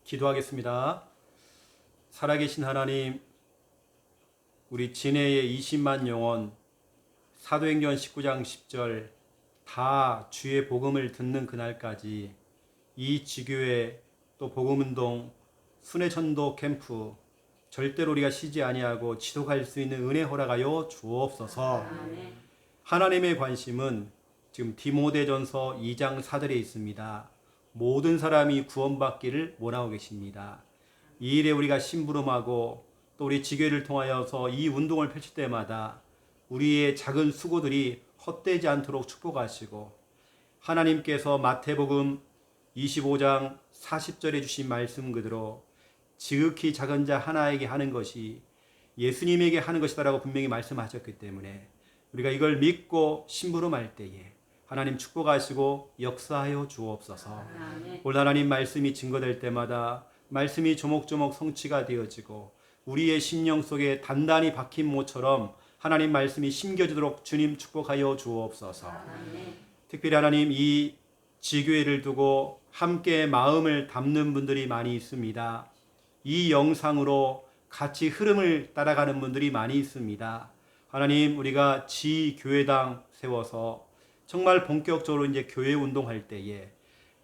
기도하겠습니다. 살아계신 하나님, 우리 진해의 20만 영혼, 사도행전 19장 10절 다 주의 복음을 듣는 그날까지 이 지교회 또 복음운동, 순회천도 캠프 절대로 우리가 쉬지 아니하고 지속할 수 있는 은혜 허락하여 주옵소서. 하나님의 관심은 지금 디모데전서 2장 4절에 있습니다. 모든 사람이 구원받기를 원하고 계십니다. 이 일에 우리가 심부름하고 또 우리 지교회를 통하여서 이 운동을 펼칠 때마다 우리의 작은 수고들이 헛되지 않도록 축복하시고, 하나님께서 마태복음 25장 40절에 주신 말씀 그대로 지극히 작은 자 하나에게 하는 것이 예수님에게 하는 것이다라고 분명히 말씀하셨기 때문에 우리가 이걸 믿고 심부름할 때에 하나님 축복하시고 역사하여 주옵소서. 오늘 하나님 말씀이 증거될 때마다 말씀이 조목조목 성취가 되어지고 우리의 심령 속에 단단히 박힌 모처럼 하나님 말씀이 심겨지도록 주님 축복하여 주옵소서. 특별히 하나님, 이 지교회를 두고 함께 마음을 담는 분들이 많이 있습니다. 이 영상으로 같이 흐름을 따라가는 분들이 많이 있습니다. 하나님, 우리가 지교회당 세워서 정말 본격적으로 이제 교회 운동할 때에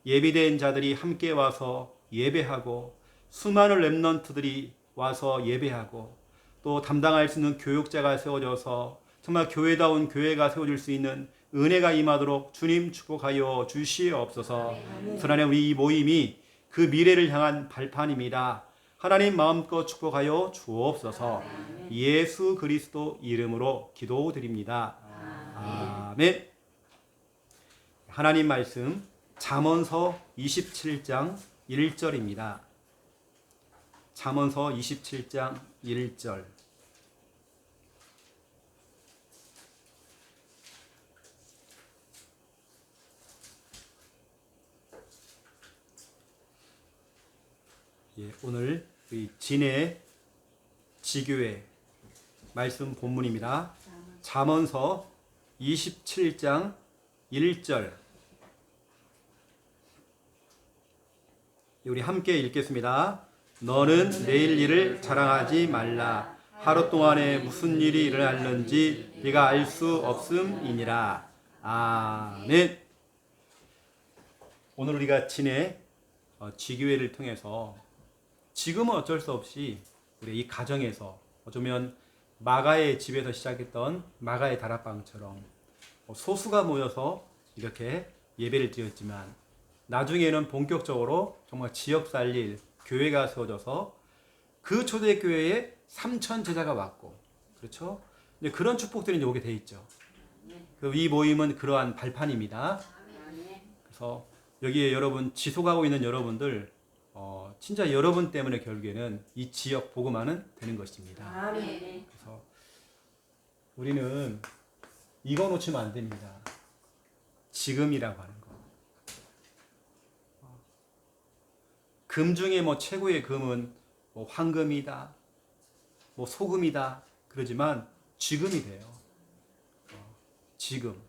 예비된 자들이 함께 와서 예배하고 수많은 렘넌트들이 와서 예배하고 또 담당할 수 있는 교육자가 세워져서 정말 교회다운 교회가 세워질 수 있는 은혜가 임하도록 주님 축복하여 주시옵소서. 하나님, 우리 이 모임이 그 미래를 향한 발판입니다. 하나님 마음껏 축복하여 주옵소서. 예수 그리스도 이름으로 기도드립니다. 아멘. 하나님 말씀 잠언서 27장 1절입니다. 잠언서 27장 1절. 오늘 진해 지교회 말씀 본문입니다. 잠언서 27장 1절. 우리 함께 읽겠습니다. 너는 내일 일을 자랑하지 말라. 하루 동안에 무슨 일이 일어날는지 네가 알 수 없음이니라. 아멘. 오늘 우리가 진해 지교회를 통해서 지금은 어쩔 수 없이 우리 이 가정에서 어쩌면 마가의 집에서 시작했던 마가의 다락방처럼 소수가 모여서 이렇게 예배를 드렸지만 나중에는 본격적으로 정말 지역 살릴 교회가 세워져서 그 초대교회에 3,000 제자가 왔고, 그렇죠? 근데 그런 축복들이 이제 오게 돼 있죠. 이 모임은 그러한 발판입니다. 그래서 여기에 여러분 지속하고 있는 여러분들 진짜 여러분 때문에 결국에는 이 지역 복음화는 되는 것입니다. 그래서 우리는 이거 놓치면 안 됩니다. 지금이라고 하는 거. 금 중에 최고의 금은 황금이다, 소금이다 그러지만 지금이 돼요. 지금.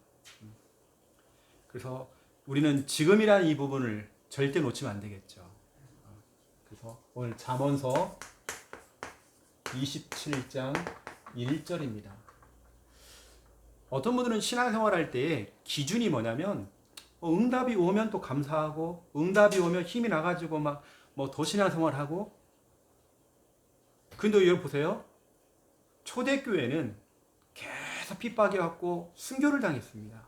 그래서 우리는 지금이라는 이 부분을 절대 놓치면 안 되겠죠. 그래서 오늘 잠언서 27장 1절입니다. 어떤 분들은 신앙생활할 때 기준이 뭐냐면 응답이 오면 또 감사하고 응답이 오면 힘이 나가지고 더 신앙생활하고. 근데 여러분 보세요. 초대교회는 계속 핍박해왔고 순교를 당했습니다.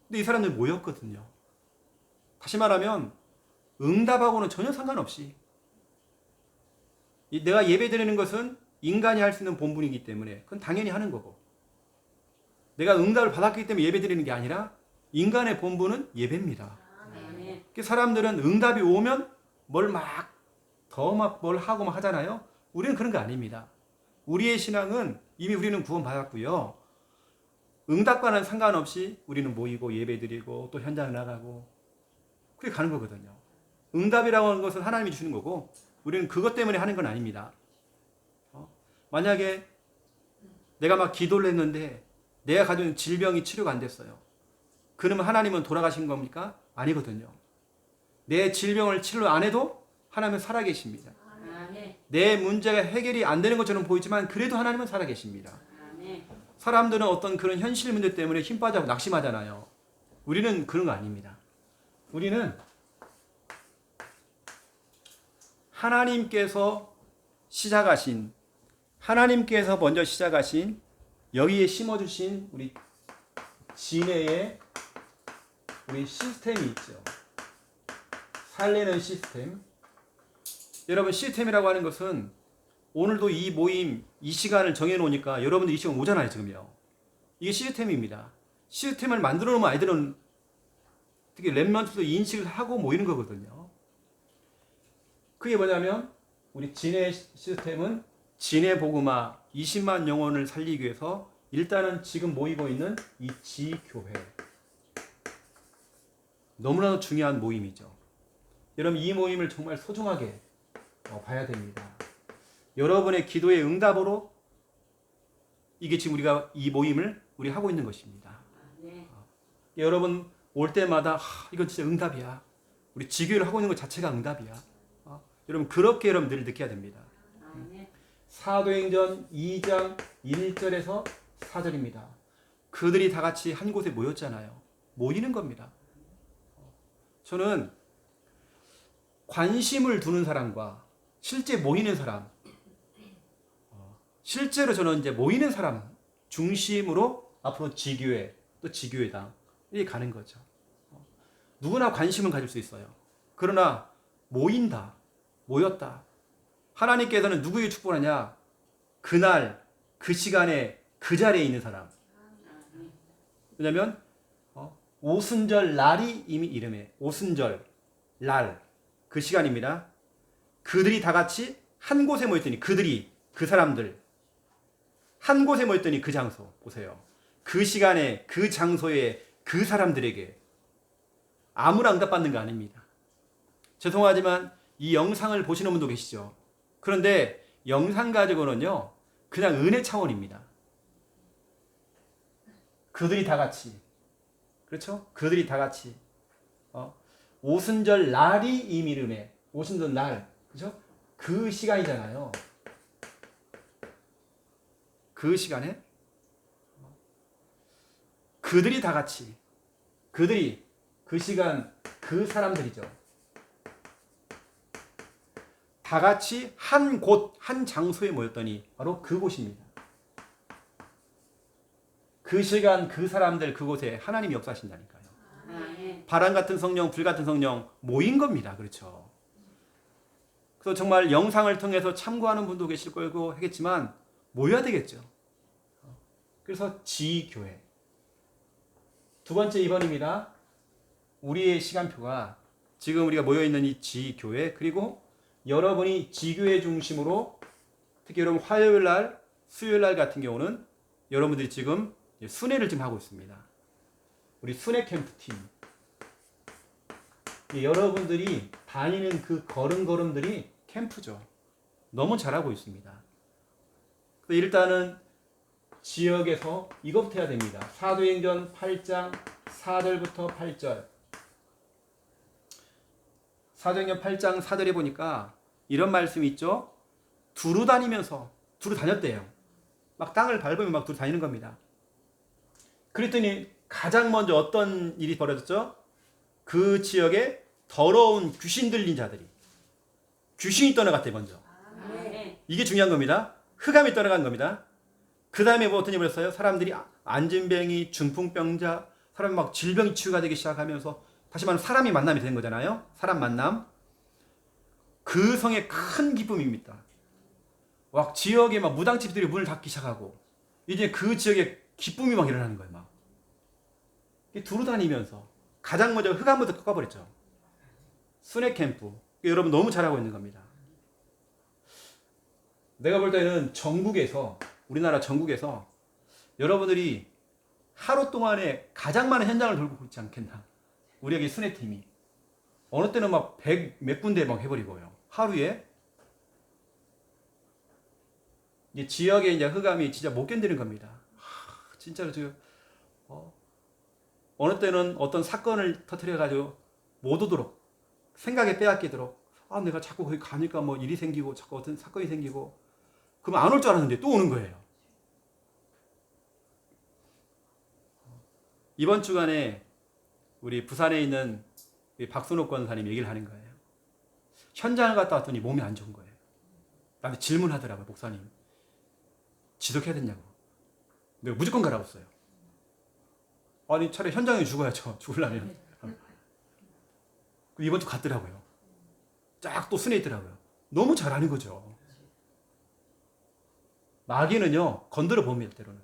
근데 이 사람들 모였거든요. 다시 말하면 응답하고는 전혀 상관없이 내가 예배드리는 것은 인간이 할 수 있는 본분이기 때문에 그건 당연히 하는 거고, 내가 응답을 받았기 때문에 예배드리는 게 아니라 인간의 본분은 예배입니다. 사람들은 응답이 오면 뭘 하고 하잖아요. 우리는 그런 거 아닙니다. 우리의 신앙은 이미 우리는 구원받았고요. 응답과는 상관없이 우리는 모이고 예배드리고 또 현장 나가고 그렇게 가는 거거든요. 응답이라고 하는 것은 하나님이 주시는 거고 우리는 그것 때문에 하는 건 아닙니다. 만약에 내가 기도를 했는데 내가 가지고 있는 질병이 치료가 안 됐어요. 그러면 하나님은 돌아가신 겁니까? 아니거든요. 내 질병을 치료 안 해도 하나님은 살아계십니다. 아멘. 내 문제가 해결이 안 되는 것처럼 보이지만 그래도 하나님은 살아계십니다. 아멘. 사람들은 어떤 그런 현실 문제 때문에 힘 빠져고 낙심하잖아요. 우리는 그런 거 아닙니다. 우리는 하나님께서 먼저 시작하신 여기에 심어주신 우리 진해의 우리 시스템이 있죠. 살리는 시스템. 여러분, 시스템이라고 하는 것은 오늘도 이 모임, 이 시간을 정해놓으니까 여러분들 이 시간 오잖아요, 지금요. 이게 시스템입니다. 시스템을 만들어 놓으면 아이들은 특히 랩런트도 인식을 하고 모이는 거거든요. 그게 뭐냐면 우리 진해 시스템은 진해 복음화 20만 영혼을 살리기 위해서 일단은 지금 모이고 있는 이 지교회. 너무나도 중요한 모임이죠. 여러분, 이 모임을 정말 소중하게 봐야 됩니다. 여러분의 기도의 응답으로 이게 지금 우리가 이 모임을 우리 하고 있는 것입니다. 네. 여러분 올 때마다 이건 진짜 응답이야. 우리 지교회를 하고 있는 것 자체가 응답이야. 여러분 그렇게 여러분 늘 느껴야 됩니다. 아멘. 사도행전 2장 1절에서 4절입니다. 그들이 다 같이 한 곳에 모였잖아요. 모이는 겁니다. 저는 관심을 두는 사람과 실제 모이는 사람, 실제로 저는 이제 모이는 사람 중심으로 앞으로 지교회 또 지교회당 이렇게 가는 거죠. 누구나 관심은 가질 수 있어요. 그러나 모인다, 모였다. 하나님께서는 누구에게 축복하냐? 그날, 그 시간에, 그 자리에 있는 사람. 왜냐면 오순절 날이 이미 이름에 오순절 날 그 시간입니다. 그들이 다 같이 한 곳에 모였더니 그들이 그 사람들 한 곳에 모였더니 그 장소 보세요. 그 시간에 그 장소에 그 사람들에게 아무나 응답받는 거 아닙니다. 죄송하지만 이 영상을 보시는 분도 계시죠. 그런데 영상 가지고는요 그냥 은혜 차원입니다. 그들이 다 같이, 그렇죠? 그들이 다 같이 오순절 날이 이미 이름에 오순절 날, 그렇죠? 그 시간이잖아요. 그 시간에 그들이 다 같이, 그들이 그 시간 그 사람들이죠. 다 같이 한 곳, 한 장소에 모였더니 바로 그곳입니다. 그 시간 그 사람들 그곳에 하나님이 역사하신다니까요. 바람 같은 성령, 불 같은 성령 모인 겁니다. 그렇죠? 그래서 정말 영상을 통해서 참고하는 분도 계실 거고 하겠지만 모여야 되겠죠. 그래서 지교회. 두 번째 2번입니다. 우리의 시간표가 지금 우리가 모여있는 이 지교회, 그리고 여러분이 지교회 중심으로 특히 여러분 화요일 날, 수요일 날 같은 경우는 여러분들이 지금 순회를 좀 하고 있습니다. 우리 순회 캠프팀. 여러분들이 다니는 그 걸음걸음들이 캠프죠. 너무 잘하고 있습니다. 일단은 지역에서 이것부터 해야 됩니다. 사도행전 8장 4절부터 8절. 사도행전 8장 4절에 보니까 이런 말씀이 있죠. 두루 다니면서, 두루 다녔대요. 막 땅을 밟으며 막 두루 다니는 겁니다. 그랬더니 가장 먼저 어떤 일이 벌어졌죠? 그 지역에 더러운 귀신 들린 자들이, 귀신이 떠나갔대 먼저. 이게 중요한 겁니다. 흑암이 떠나간 겁니다. 그 다음에 뭐 어떤 일이 벌었어요? 사람들이 안진뱅이, 중풍병자, 사람이 막 질병이 치유가 되기 시작하면서 다시 말하면 사람이 만남이 된 거잖아요. 사람 만남. 그 성의 큰 기쁨입니다. 막 지역에 막 무당집들이 문을 닫기 시작하고 이제 그 지역에 기쁨이 막 일어나는 거예요. 막 두루 다니면서 가장 먼저 흑암부터 꺾어버렸죠. 순회 캠프. 여러분 너무 잘하고 있는 겁니다. 내가 볼 때는 전국에서, 우리나라 전국에서 여러분들이 하루 동안에 가장 많은 현장을 돌고 있지 않겠나. 우리에게 순회팀이 어느 때는 막 100 몇 군데 막 해버리고요. 하루에 이제 지역에 이제 흑암이 진짜 못 견디는 겁니다. 진짜로 지금 어느 때는 어떤 사건을 터뜨려 가지고 못 오도록, 생각에 빼앗기도록 내가 자꾸 거기 가니까 뭐 일이 생기고 자꾸 어떤 사건이 생기고 그럼 안 올 줄 알았는데 또 오는 거예요. 이번 주간에 우리 부산에 있는 박순옥 권사님 얘기를 하는 거예요. 현장을 갔다 왔더니 몸이 안 좋은 거예요. 나한테 질문하더라고요. 목사님 지속해야 되냐고. 내가 무조건 가라고 했어요. 아니 차라리 현장에 죽어야죠. 죽으려면. 이번 주 갔더라고요. 쫙 또 순회 있더라고요. 너무 잘하는 거죠. 마귀는요 건드려 봅니다. 때로는.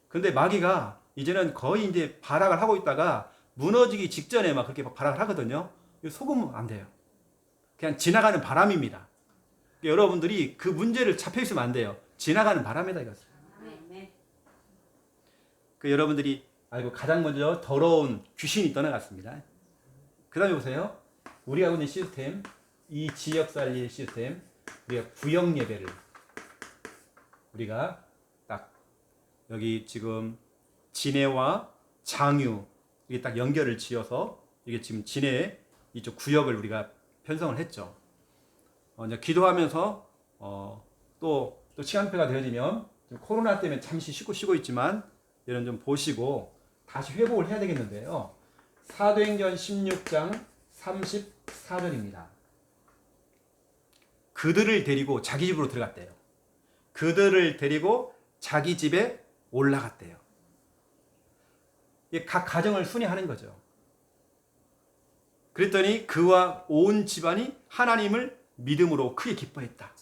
근데 마귀가 이제는 거의 이제 발악을 하고 있다가 무너지기 직전에 막 그렇게 발악을 하거든요. 속으면 안 돼요. 그냥 지나가는 바람입니다. 여러분들이 그 문제를 잡혀 있으면 안 돼요. 지나가는 바람이다 이거죠. 여러분들이 알고 가장 먼저 더러운 귀신이 떠나갔습니다. 그 다음에 보세요. 우리가 하고 있는 시스템, 이 지역살리 시스템, 우리가 구역 예배를 우리가 딱 여기 지금 진해와 장유 이게 딱 연결을 지어서 이게 지금 진해 이쪽 구역을 우리가 편성을 했죠. 이제 기도하면서 또 시간표가 되어지면 코로나 때문에 잠시 쉬고 있지만 이런 좀 보시고 다시 회복을 해야 되겠는데요. 사도행전 16장 34절입니다. 그들을 데리고 자기 집으로 들어갔대요. 그들을 데리고 자기 집에 올라갔대요. 각 가정을 순회하는 거죠. 그랬더니 그와 온 집안이 하나님을 믿음으로 크게 기뻐했다.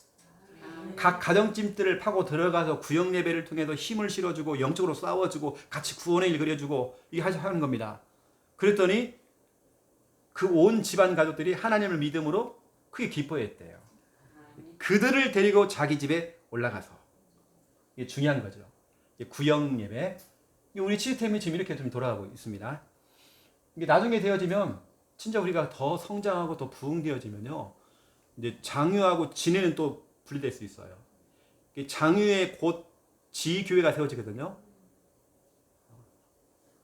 각 가정집들을 파고 들어가서 구역 예배를 통해서 힘을 실어주고 영적으로 싸워주고 같이 구원의 일 그려주고 이게 하는 겁니다. 그랬더니 그 온 집안 가족들이 하나님을 믿음으로 크게 기뻐했대요. 그들을 데리고 자기 집에 올라가서 이게 중요한 거죠. 구역 예배. 우리 시스템이 지금 이렇게 좀 돌아가고 있습니다. 이게 나중에 되어지면 진짜 우리가 더 성장하고 더 부흥되어지면요. 이제 장유하고 진해는 또 분리될 수 있어요. 장유에 곧 지교회가 세워지거든요.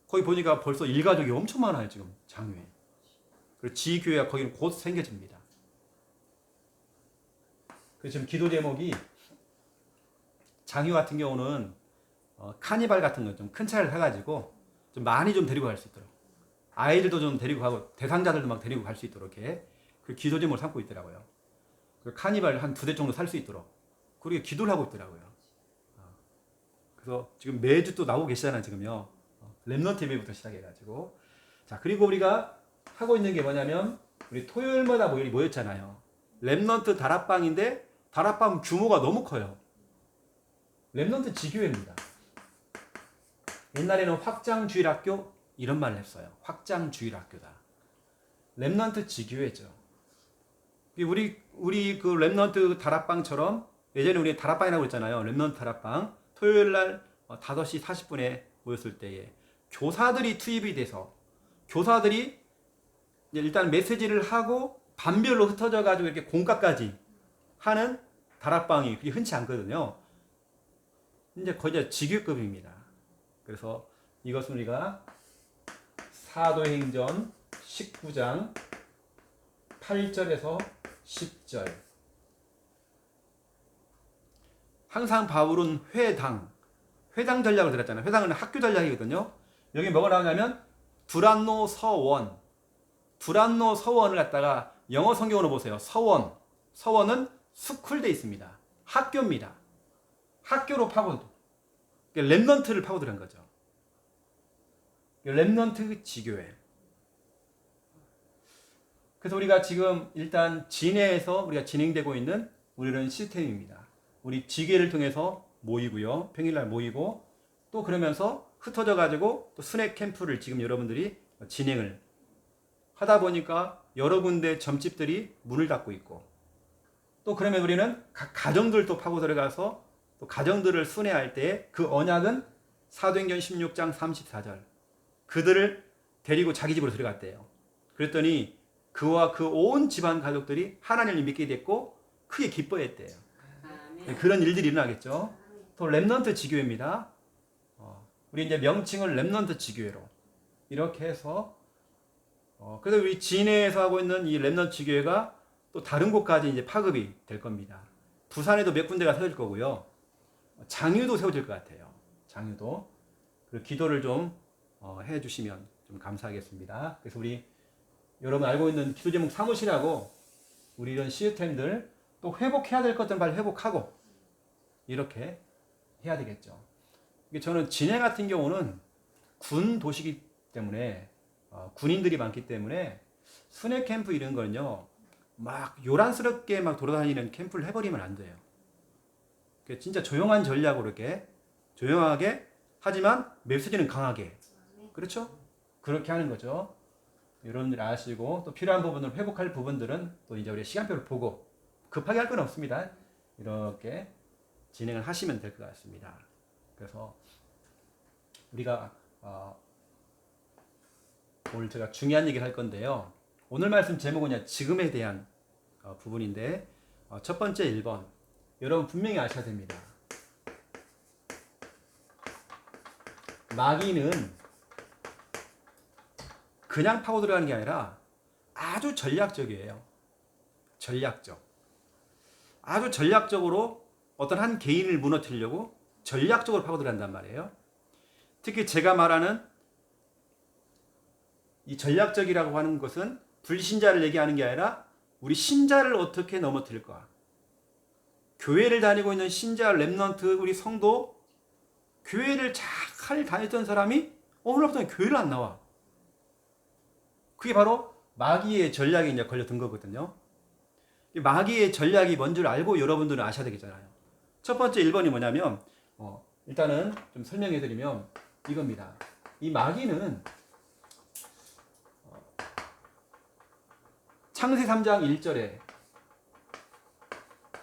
거기 보니까 벌써 일가족이 엄청 많아요. 지금 장유에. 그리고 지교회가 거기는 곧 생겨집니다. 그래서 지금 기도 제목이 장유 같은 경우는 카니발 같은 거 좀 큰 차를 사가지고 좀 많이 좀 데리고 갈 수 있도록 아이들도 좀 데리고 가고 대상자들도 막 데리고 갈 수 있도록 이렇게 그 기도 제목을 삼고 있더라고요. 그 카니발 한 2대 정도 살 수 있도록 그렇게 기도를 하고 있더라고요. 그래서 지금 매주 또 나오고 계시잖아요. 지금요. 렘넌트 예배부터 시작해가지고 자 그리고 우리가 하고 있는 게 뭐냐면 우리 토요일마다 모였잖아요. 렘넌트 다락방인데 다락방 규모가 너무 커요. 렘넌트 지교회입니다. 옛날에는 확장주일학교 이런 말을 했어요. 확장주일학교다. 렘넌트 지교회죠. 우리 그 렘넌트 다락방처럼 예전에 우리 다락방이라고 했잖아요. 렘넌트 다락방 토요일 날 5시 40분에 모였을 때에 교사들이 투입이 돼서 교사들이 일단 메시지를 하고 반별로 흩어져 가지고 이렇게 공과까지 하는 다락방이 그게 흔치 않거든요. 이제 거의 지교급입니다. 그래서 이것은 우리가 사도행전 19장 8절에서 10절 항상 바울은 회당 전략을 들었잖아요. 회당은 학교 전략이거든요. 여기 뭐가 나오냐면 두란노 서원을 갖다가 영어 성경으로 보세요. 서원은 스쿨돼 있습니다. 학교입니다. 학교로 렘넌트를 파고들은 거죠. 렘넌트 지교회. 그래서 우리가 지금 일단 진해에서 우리가 진행되고 있는 우리는 시스템입니다. 우리 지교회를 통해서 모이고요. 평일날 모이고 또 그러면서 흩어져 가지고 또 스낵 캠프를 지금 여러분들이 진행을 하다 보니까 여러 군데 점집들이 문을 닫고 있고 또 그러면 우리는 각 가정들도 파고 들어가서 또 가정들을 순회할 때 그 언약은 사도행전 16장 34절 그들을 데리고 자기 집으로 들어갔대요. 그랬더니 그와 그 온 집안 가족들이 하나님을 믿게 됐고 크게 기뻐했대요. 그런 일들이 일어나겠죠. 또 렘넌트 지교회입니다. 우리 이제 명칭을 렘넌트 지교회로 이렇게 해서 그래서 우리 진해에서 하고 있는 이 렘넌트 지교회가 또 다른 곳까지 이제 파급이 될 겁니다. 부산에도 몇 군데가 세워질 거고요. 장유도 세워질 것 같아요. 장유도. 그리고 기도를 좀 해주시면 좀 감사하겠습니다. 그래서 우리 여러분 알고 있는 기도 제목 사무실하고 우리 이런 시스템들 또 회복해야 될 것들은 빨리 회복하고 이렇게 해야 되겠죠. 저는 진해 같은 경우는 군 도시기 때문에 군인들이 많기 때문에 순회 캠프 이런 거는요 막 요란스럽게 막 돌아다니는 캠프를 해버리면 안 돼요. 진짜 조용한 전략으로 이렇게 조용하게 하지만 메시지는 강하게 그렇죠? 그렇게 하는 거죠. 여러분들 아시고 또 필요한 부분을 회복할 부분들은 또 이제 우리 시간표를 보고 급하게 할 건 없습니다. 이렇게 진행을 하시면 될 것 같습니다. 그래서 우리가 오늘 제가 중요한 얘기를 할 건데요. 오늘 말씀 제목은 지금에 대한 부분인데 첫 번째 1번 여러분 분명히 아셔야 됩니다. 마귀는 그냥 파고 들어가는 게 아니라 아주 전략적이에요. 전략적. 아주 전략적으로 어떤 한 개인을 무너뜨리려고 전략적으로 파고 들어간단 말이에요. 특히 제가 말하는 이 전략적이라고 하는 것은 불신자를 얘기하는 게 아니라 우리 신자를 어떻게 넘어뜨릴까. 교회를 다니고 있는 신자, 렘넌트, 우리 성도, 교회를 잘 다녔던 사람이 오늘부터는 교회를 안 나와. 그게 바로 마귀의 전략에 이제 걸려든 거거든요. 마귀의 전략이 뭔 줄 알고 여러분들은 아셔야 되겠잖아요. 첫 번째 1번이 뭐냐면 일단은 좀 설명해 드리면 이겁니다. 이 마귀는 창세 3장 1절에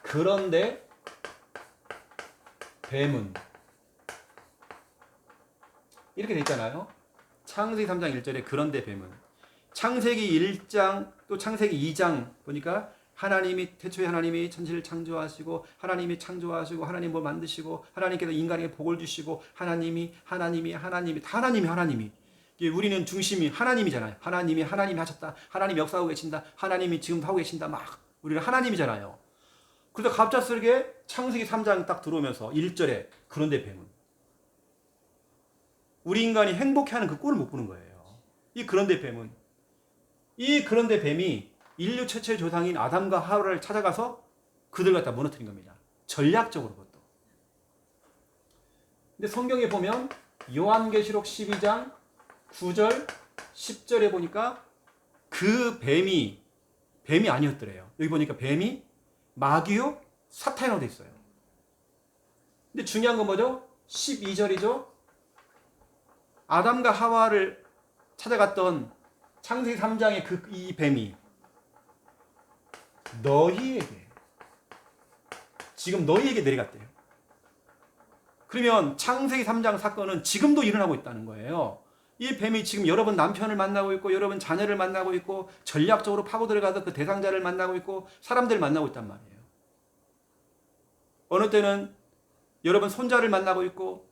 그런데 뱀은 이렇게 돼 있잖아요. 창세기 3장 1절에 그런데 뱀은 창세기 1장 또 창세기 2장 보니까 하나님이 태초에 하나님이 천지를 창조하시고 하나님이 창조하시고 하나님 뭘 만드시고 하나님께서 인간에게 복을 주시고 하나님이 다 하나님이 우리는 중심이 하나님이잖아요. 하나님이 하셨다. 하나님이 역사하고 계신다. 하나님이 지금도 하고 계신다. 막 우리는 하나님이잖아요. 그래서 갑작스럽게 창세기 3장 딱 들어오면서 1절에 그런데 뱀은 우리 인간이 행복해하는 그 꼴을 못 보는 거예요. 이 그런데 뱀이 인류 최초의 조상인 아담과 하와를 찾아가서 그들 갖다 무너뜨린 겁니다. 전략적으로 그것도. 근데 성경에 보면 요한계시록 12장 9절 10절에 보니까 그 뱀이 아니었더래요. 여기 보니까 뱀이 마귀요 사탄이라고 돼 있어요. 근데 중요한 건 뭐죠? 12절이죠. 아담과 하와를 찾아갔던 창세기 3장의 이 뱀이 지금 너희에게 내려갔대요. 그러면 창세기 3장 사건은 지금도 일어나고 있다는 거예요. 이 뱀이 지금 여러분 남편을 만나고 있고 여러분 자녀를 만나고 있고 전략적으로 파고 들어가서 그 대상자를 만나고 있고 사람들을 만나고 있단 말이에요. 어느 때는 여러분 손자를 만나고 있고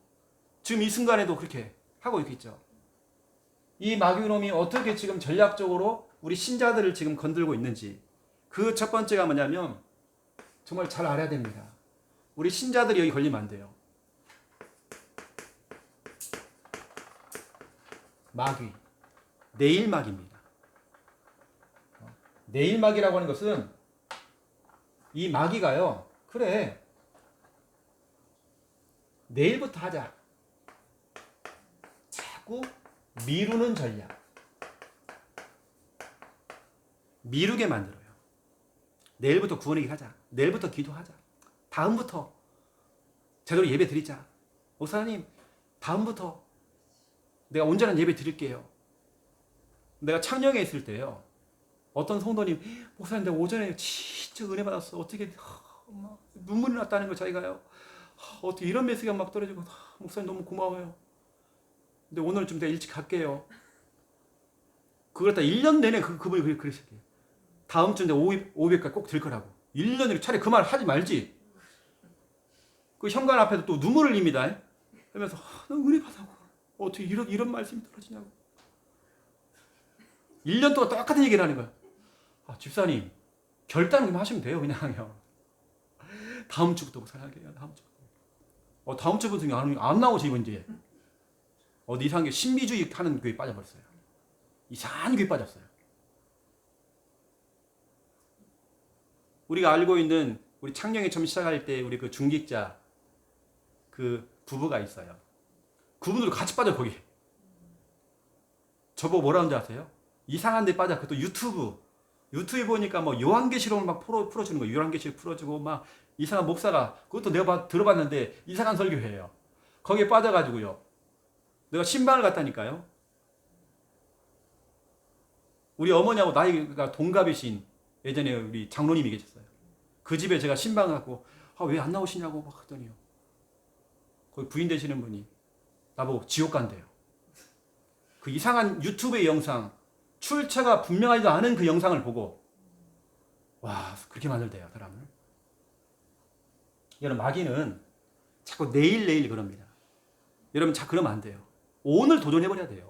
지금 이 순간에도 그렇게 하고 있겠죠. 이 마귀놈이 어떻게 지금 전략적으로 우리 신자들을 지금 건들고 있는지 그 첫 번째가 뭐냐면 정말 잘 알아야 됩니다. 우리 신자들이 여기 걸리면 안 돼요. 마귀, 내일마귀입니다. 내일마귀라고 하는 것은 이 마귀가요. 그래, 내일부터 하자. 자꾸 미루는 전략. 미루게 만들어요. 내일부터 구원이기 하자. 내일부터 기도하자. 다음부터 제대로 예배 드리자. 목사님, 다음부터 내가 온전한 예배 드릴게요. 내가 창녕에 있을 때요. 어떤 성도님, 목사님 내가 오전에 진짜 은혜 받았어. 어떻게 눈물이 났다는 거 자기가요. 어떻게 이런 메시지가 막 떨어지고 목사님 너무 고마워요. 근데 오늘 좀 내가 일찍 갈게요. 그걸 다 1년 내내 그분이 그러실게요. 다음 주에 500까지 꼭 들 거라고. 1년을 차라리 그 말 하지 말지. 그 현관 앞에도 또 눈물을 흘립니다. 그러면서 나 은혜 받아고 어떻게 이런 말씀이 떨어지냐고. 1년 동안 똑같은 얘기를 하는 거야. 집사님 결단을 좀 하시면 돼요. 그냥요. 다음 주부터 사역해요. 다음 주부터. 다음 주부터 안 나오지 이번 주에. 어디 이상하게 신비주의 하는 교회 빠져버렸어요. 이상한 교회 빠졌어요. 우리가 알고 있는 우리 창녕에 처음 시작할 때 우리 그 중직자 그 부부가 있어요. 그분들도 같이 빠져 거기. 저보고 뭐라는 줄 아세요? 이상한 데 빠져. 그것도 유튜브 보니까 뭐 요한계시록을 막 풀어주는 거예요. 요한계시록 풀어주고 막 이상한 목사가 그것도 내가 들어봤는데 이상한 설교해요. 거기에 빠져가지고요. 내가 신방을 갔다니까요. 우리 어머니하고 나이가 동갑이신 예전에 우리 장로님이 계셨어요. 그 집에 제가 신방을 갖고 왜 안 나오시냐고 막 하더니요. 거기 부인 되시는 분이 나보고 지옥 간대요. 그 이상한 유튜브의 영상, 출처가 분명하지도 않은 그 영상을 보고 와 그렇게 만들대요 사람을. 여러분 마귀는 자꾸 내일 그럽니다. 여러분 자꾸 그러면 안 돼요. 오늘 도전해버려야 돼요.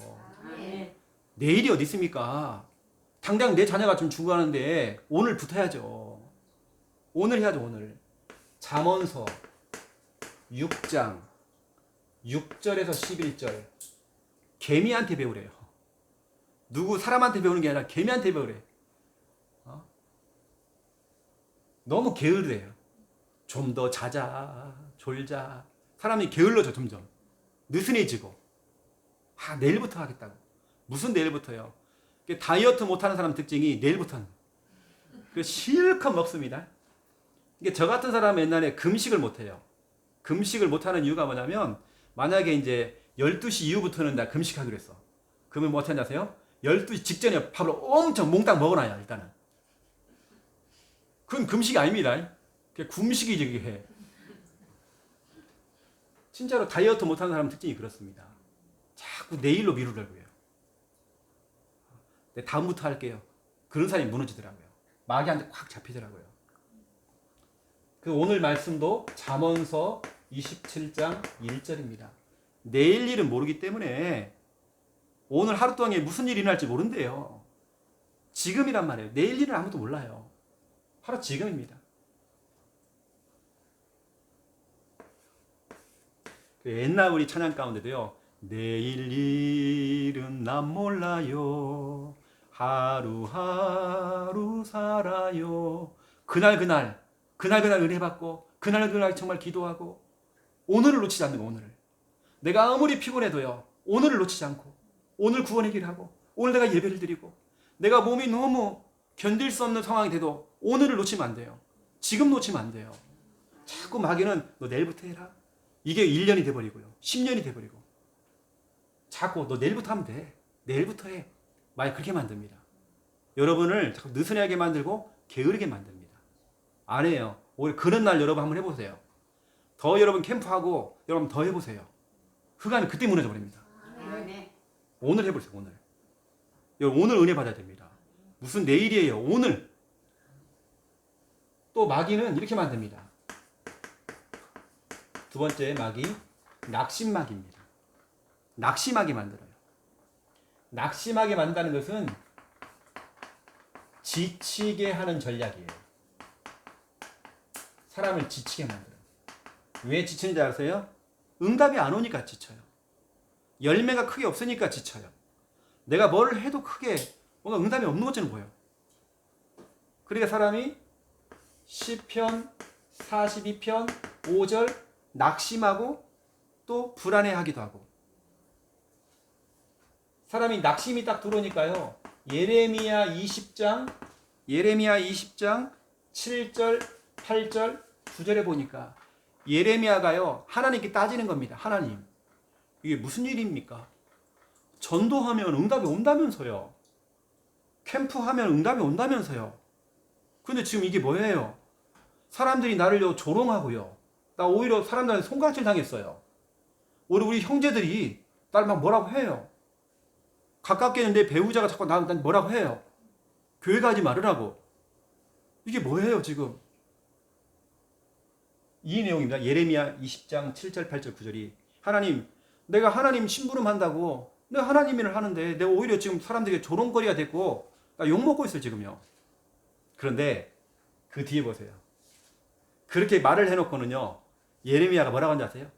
내일이 어디 있습니까? 당장 내 자녀가 좀 죽어가는데 오늘 붙어야죠. 오늘 해야죠 오늘. 잠언서 6장 6절에서 11절 개미한테 배우래요. 누구 사람한테 배우는 게 아니라 개미한테 배우래. 너무 게으르대요. 좀 더 자자 졸자. 사람이 게을러져 점점. 느슨해지고 내일부터 하겠다고. 무슨 내일부터요? 다이어트 못하는 사람 특징이 내일부터는 실컷 먹습니다. 저 같은 사람은 옛날에 금식을 못해요. 금식을 못하는 이유가 뭐냐면 만약에 이제 12시 이후부터는 나 금식하기로 했어. 그러면 뭐 어떻게 하세요? 12시 직전에 밥을 엄청 몽땅 먹어놔요 일단은. 그건 금식이 아닙니다. 그게 굶식이지 그게. 진짜로 다이어트 못하는 사람 특징이 그렇습니다. 자꾸 내일로 미루려고 해요. 네, 다음부터 할게요. 그런 사람이 무너지더라고요. 마귀한테 꽉 잡히더라고요. 그 오늘 말씀도 잠언서 27장 1절입니다. 내일 일은 모르기 때문에 오늘 하루 동안에 무슨 일이 일어날지 모른대요. 지금이란 말이에요. 내일 일은 아무도 몰라요. 바로 지금입니다. 옛날 우리 찬양 가운데도요. 내일 일은 난 몰라요. 하루하루 살아요. 그날 은혜 받고 그날 정말 기도하고 오늘을 놓치지 않는 거 오늘을. 내가 아무리 피곤해도요. 오늘을 놓치지 않고 오늘 구원의 길을 하고 오늘 내가 예배를 드리고 내가 몸이 너무 견딜 수 없는 상황이 돼도 오늘을 놓치면 안 돼요. 지금 놓치면 안 돼요. 자꾸 마귀는 너 내일부터 해라. 이게 1년이 돼버리고요. 10년이 돼버리고 자꾸 너 내일부터 하면 돼. 내일부터 해. 마귀 그렇게 만듭니다. 여러분을 자꾸 느슨하게 만들고 게으르게 만듭니다. 안 해요. 오히려 그런 날 여러분 한번 해보세요. 더 여러분 캠프하고 여러분 더 해보세요. 흑암이 그때 무너져 버립니다. 오늘 해보세요. 오늘. 여러분 오늘 은혜 받아야 됩니다. 무슨 내일이에요. 오늘. 또 마귀는 이렇게 만듭니다. 두 번째 마귀 낙심마귀입니다. 낙심하게 만들어요. 낙심하게 만든다는 것은 지치게 하는 전략이에요. 사람을 지치게 만들어요. 왜 지치는지 아세요? 응답이 안 오니까 지쳐요. 열매가 크게 없으니까 지쳐요. 내가 뭘 해도 크게 뭔가 응답이 없는 것처럼 보여요. 그러니까 사람이 시편 42편 5절 낙심하고 또 불안해하기도 하고. 사람이 낙심이 딱 들어오니까요. 예레미야 20장 7절 8절 9절에 보니까 예레미야가요. 하나님께 따지는 겁니다. 하나님 이게 무슨 일입니까? 전도하면 응답이 온다면서요. 캠프하면 응답이 온다면서요. 근데 지금 이게 뭐예요? 사람들이 나를 조롱하고요. 나 오히려 사람들한테 손가락질 당했어요. 오히려 우리 형제들이 나를 막 뭐라고 해요. 가깝게 있는데 배우자가 자꾸 나한테 뭐라고 해요. 교회 가지 말으라고. 이게 뭐예요 지금? 이 내용입니다. 예레미야 20장 7절 8절 9절이 하나님 내가 하나님 심부름 한다고 내가 하나님 일을 하는데 내가 오히려 지금 사람들에게 조롱거리가 됐고 나 욕먹고 있어요 지금요. 그런데 그 뒤에 보세요. 그렇게 말을 해놓고는요, 예레미야가 뭐라고 하는지 아세요?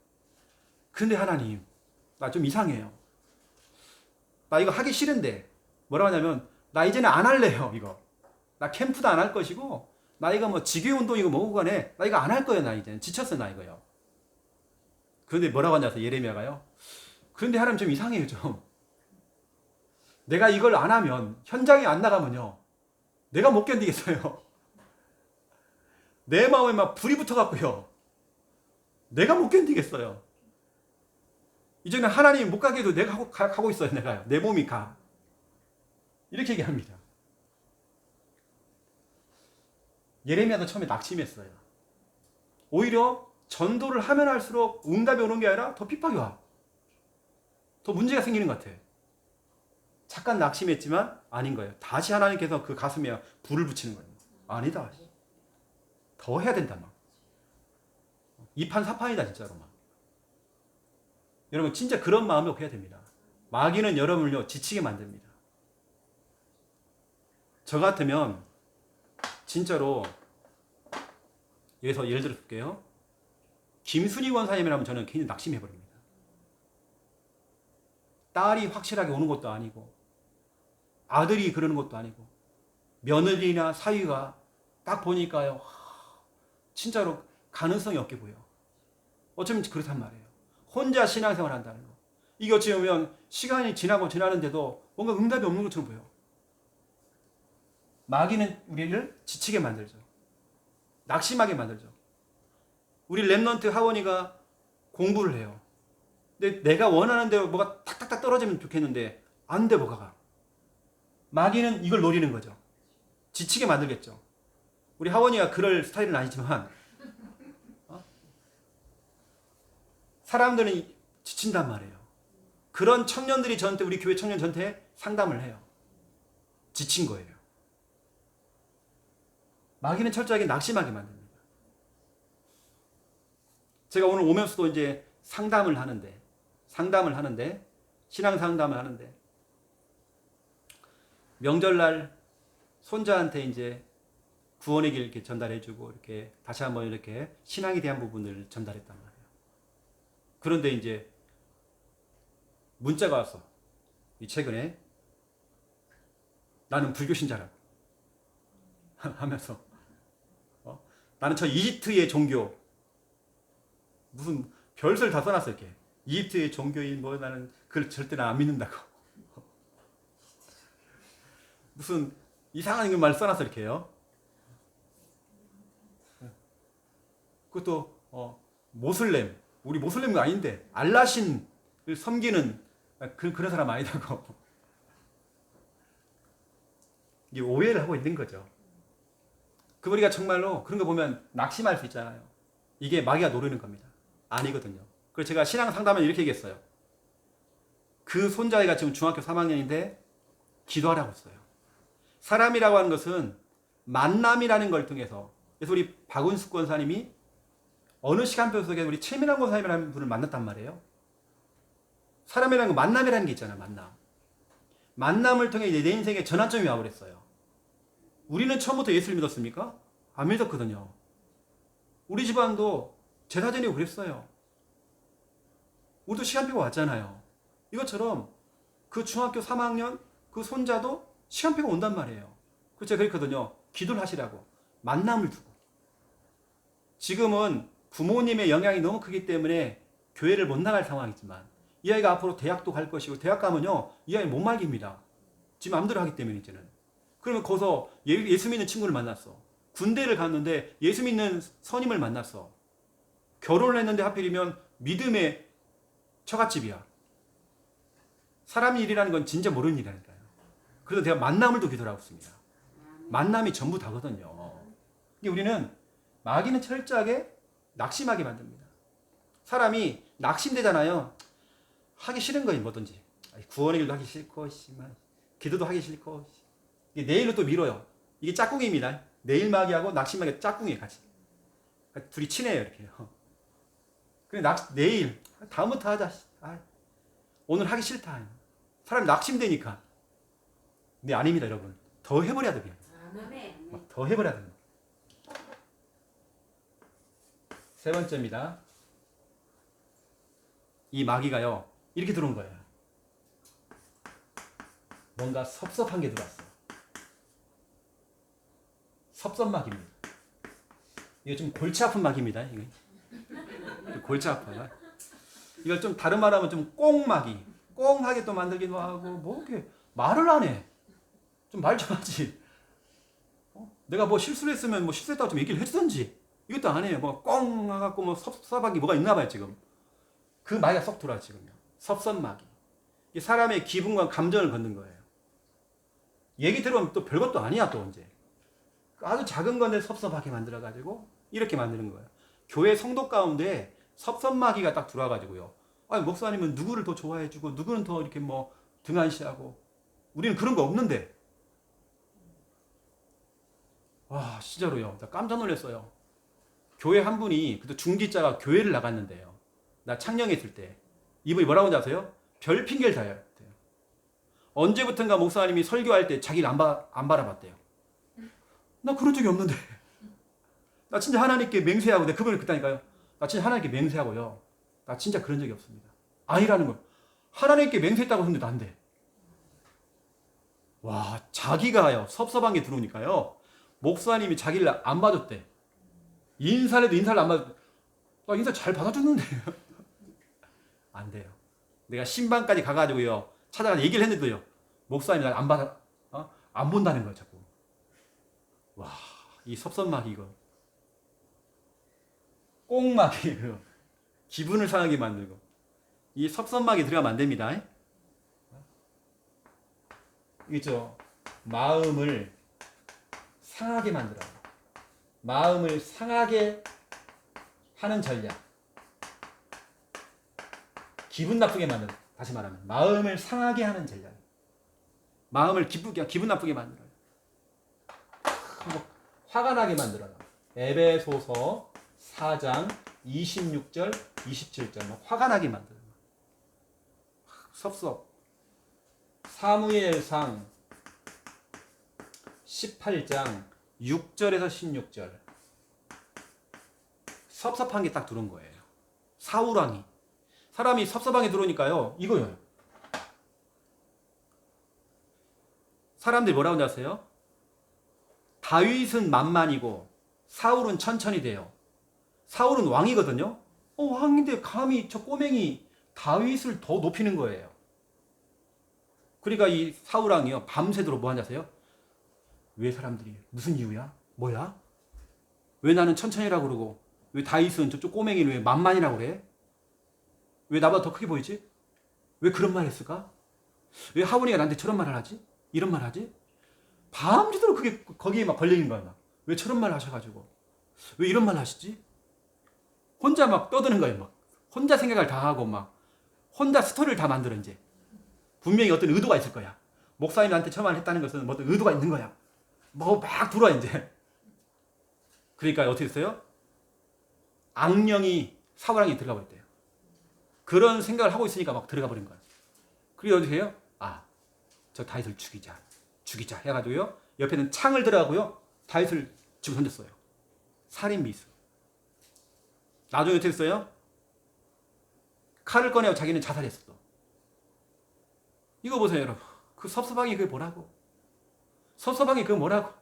근데 하나님, 나 좀 이상해요. 나 이거 하기 싫은데, 뭐라고 하냐면, 나 이제는 안 할래요, 이거. 나 캠프도 안 할 것이고, 나 이거 뭐 직위운동이고 뭐고 간에, 나 이거 안 할 거예요, 나 이제는. 지쳤어, 나 이거요. 그런데 뭐라고 하냐, 예레미야가요? 그런데 하나님 좀 이상해요, 좀. 내가 이걸 안 하면, 현장에 안 나가면요, 내가 못 견디겠어요. 내 마음에 막 불이 붙어갖고요. 내가 못 견디겠어요. 이제는 하나님 못 가게 해도 내가 가고 있어요, 내가요. 내 몸이 가. 이렇게 얘기합니다. 예레미야도 처음에 낙심했어요. 오히려 전도를 하면 할수록 응답이 오는 게 아니라 더 핍박이 와. 더 문제가 생기는 것 같아. 잠깐 낙심했지만 아닌 거예요. 다시 하나님께서 그 가슴에 불을 붙이는 거예요. 아니다. 더 해야 된다, 막. 이판사판이다, 진짜로, 막. 여러분, 진짜 그런 마음으로 해야 됩니다. 마귀는 여러분을요, 지치게 만듭니다. 저 같으면, 진짜로, 여기서 예를 들어 볼게요. 김순희 원사님이라면 저는 굉장히 낙심해버립니다. 딸이 확실하게 오는 것도 아니고, 아들이 그러는 것도 아니고, 며느리나 사위가 딱 보니까요, 진짜로 가능성이 없게 보여. 어쩌면 그렇단 말이에요. 혼자 신앙생활 한다는 거. 이게 어찌 보면 시간이 지나고 지나는데도 뭔가 응답이 없는 것처럼 보여. 마귀는 우리를 지치게 만들죠. 낙심하게 만들죠. 우리 랩넌트 하원이가 공부를 해요. 근데 내가 원하는 대로 뭐가 탁탁탁 떨어지면 좋겠는데 안 돼, 뭐가. 마귀는 이걸 노리는 거죠. 지치게 만들겠죠. 우리 하원이가 그럴 스타일은 아니지만 사람들은 지친단 말이에요. 그런 청년들이 저한테, 우리 교회 청년 저한테 상담을 해요. 지친 거예요. 마귀는 철저하게 낙심하게 만듭니다. 제가 오늘 오면서도 이제 상담을 하는데, 신앙 상담을 하는데, 명절날 손자한테 이제 구원의 길 이렇게 전달해주고, 이렇게 다시 한번 이렇게 신앙에 대한 부분을 전달했단 말이에요. 그런데 이제 문자가 왔어. 최근에 나는 불교 신자라고 하면서 나는 저 이집트의 종교, 무슨 별설 다 써놨어. 이렇게 이집트의 종교인 뭐, 나는 그걸 절대 안 믿는다고 무슨 이상한 말 써놨어, 이렇게요. 그것도 모슬렘, 우리 모슬렘은 아닌데 알라신을 섬기는 그런 사람 아니다고 이게 오해를 하고 있는 거죠. 그 우리가 정말로 그런 거 보면 낙심할 수 있잖아요. 이게 마귀가 노리는 겁니다. 아니거든요. 그래서 제가 신앙 상담을 이렇게 얘기했어요. 그 손자애가 지금 중학교 3학년인데 기도하라고 했어요. 사람이라고 하는 것은 만남이라는 걸 통해서, 그래서 우리 박은숙 권사님이 어느 시간표 속에 우리 최민환 권사님이라는 분을 만났단 말이에요. 사람이라는 건 만남이라는 게 있잖아요. 만남을 통해 내 인생에 전환점이 와버렸어요. 우리는 처음부터 예수를 믿었습니까? 안 믿었거든요. 우리 집안도 제사 지내고 그랬어요. 우리도 시간표가 왔잖아요. 이것처럼 그 중학교 3학년 그 손자도 시간표가 온단 말이에요. 그래서 제가 그랬거든요. 기도를 하시라고. 만남을 두고. 지금은 부모님의 영향이 너무 크기 때문에 교회를 못 나갈 상황이지만, 이 아이가 앞으로 대학도 갈 것이고, 대학 가면요, 이 아이 못 말깁니다. 지 마음대로 하기 때문에 이제는. 그러면 거기서 예수 믿는 친구를 만났어. 군대를 갔는데 예수 믿는 선임을 만났어. 결혼을 했는데 하필이면 믿음의 처갓집이야. 사람 일이라는 건 진짜 모르는 일이라니까요. 그래서 제가 만남을 또 기도하고 있습니다. 만남이 전부 다거든요. 우리는 마귀는 철저하게 낙심하게 만듭니다. 사람이 낙심되잖아요. 하기 싫은 거예요, 뭐든지. 구원의 길도 하기 싫고, 기도도 하기 싫고. 내일로 또 미뤄요. 이게 짝꿍입니다. 내일 마귀하고 낙심마귀 짝꿍이에요, 같이. 둘이 친해요, 이렇게. 그래, 내일, 다음부터 하자. 오늘 하기 싫다. 사람이 낙심되니까. 근데 아닙니다, 여러분. 더 해버려야 돼요. 더 해버려야 됩니다. 세 번째입니다. 이 마귀가요, 이렇게 들어온 거예요. 뭔가 섭섭한 게 들어왔어. 섭섭마귀입니다. 이거 좀 골치 아픈 마귀입니다. 이거. 골치 아파요. 이걸 좀 다른 말하면 좀 꽁마귀. 꽁하게 또 만들기도 하고, 뭐 이렇게 말을 안 해. 좀 말 좀 하지. 내가 뭐 실수를 했으면 뭐 실수했다고 좀 얘기를 해주든지. 이것도 안 해요. 뭐 꽁 하갖고 뭐 섭섭한 게 뭐가 있나 봐요, 지금. 그 마귀가 쏙 들어와, 지금요. 섭섭마귀. 이게 사람의 기분과 감정을 걷는 거예요. 얘기 들어보면 또 별것도 아니야, 또 언제. 아주 작은 건데 섭섭하게 만들어가지고 이렇게 만드는 거예요. 교회 성도 가운데 섭섭마귀가 딱 들어와가지고요. 아니, 목사님은 누구를 더 좋아해주고 누구는 더 이렇게 뭐 등한시하고 우리는 그런 거 없는데. 와, 진짜로요. 나 깜짝 놀랐어요. 교회 한 분이, 그래도 중지자가 교회를 나갔는데요. 나 창녕에 있을 때. 이분이 뭐라고 하는지 아세요? 별 핑계를 대요. 언제부턴가 목사님이 설교할 때 자기를 안 바라봤대요. 나 그런 적이 없는데. 나 진짜 하나님께 맹세하고, 내가 그분을 그랬다니까요. 나 진짜 하나님께 맹세하고요. 나 진짜 그런 적이 없습니다. 아니라는 걸. 하나님께 맹세했다고 했는데 난데. 와, 자기가요, 섭섭한 게 들어오니까요. 목사님이 자기를 안 봐줬대. 인사를 해도 인사를 안 받아. 나 인사 잘 받아줬는데. 안 돼요. 내가 신방까지 가가지고요, 찾아가서 얘기를 했는데도요, 목사님이 날 안 받아, 안 본다는 거예요, 자꾸. 와, 이 섭섭마귀 이거. 꽁마귀 이거. 기분을 상하게 만들고. 이 섭섭마귀 들어가면 안 됩니다. 있죠. 마음을 상하게 만들어요. 마음을 상하게 하는 전략. 기분 나쁘게 만들어. 다시 말하면 마음을 상하게 하는 전략. 마음을 기분 나쁘게 만들어요. 화가 나게 만들어요. 에베소서 4장 26절 27절 화가 나게 만들어요. 섭섭. 사무엘상 18장 6절에서 16절 섭섭한 게 딱 들어온 거예요. 사울왕이. 사람이 섭섭하게 들어오니까요, 이거예요. 사람들이 뭐라고 하세요? 다윗은 만만이고 사울은 천천히 돼요. 사울은 왕이거든요. 왕인데 감히 저 꼬맹이 다윗을 더 높이는 거예요. 그러니까 이 사울왕이요, 밤새도록 뭐 하냐세요? 왜 사람들이 무슨 이유야? 뭐야? 왜 나는 천천히라고 그러고 왜 다윗은 저쪽 꼬맹이는 왜 만만이라고 그래? 왜 나보다 더 크게 보이지? 왜 그런 말 했을까? 왜 하원이가 나한테 저런 말을 하지? 이런 말 하지? 밤새도록 그게 거기에 막 걸리는 거야. 막. 왜 저런 말 하셔가지고 왜 이런 말 하시지? 혼자 막 떠드는 거예요. 막 혼자 생각을 다 하고 막 혼자 스토리를 다 만들어. 이제 분명히 어떤 의도가 있을 거야. 목사님한테 저 말을 했다는 것은 어떤 의도가 있는 거야. 뭐 막 들어와 이제. 그러니까 어떻게 됐어요? 악령이 사울왕에 들어가 버렸대요. 그런 생각을 하고 있으니까 막 들어가 버린 거야. 그리고 어떻게 해요? 저 다윗을 죽이자 해가지고요, 옆에는 창을 들어가고요, 다윗을 집어 던졌어요. 살인 미수. 나중에 어떻게 했어요? 칼을 꺼내고 자기는 자살했어. 이거 보세요, 여러분. 그 섭섭한 게 그게 뭐라고? 섭섭한 게 그게 뭐라고?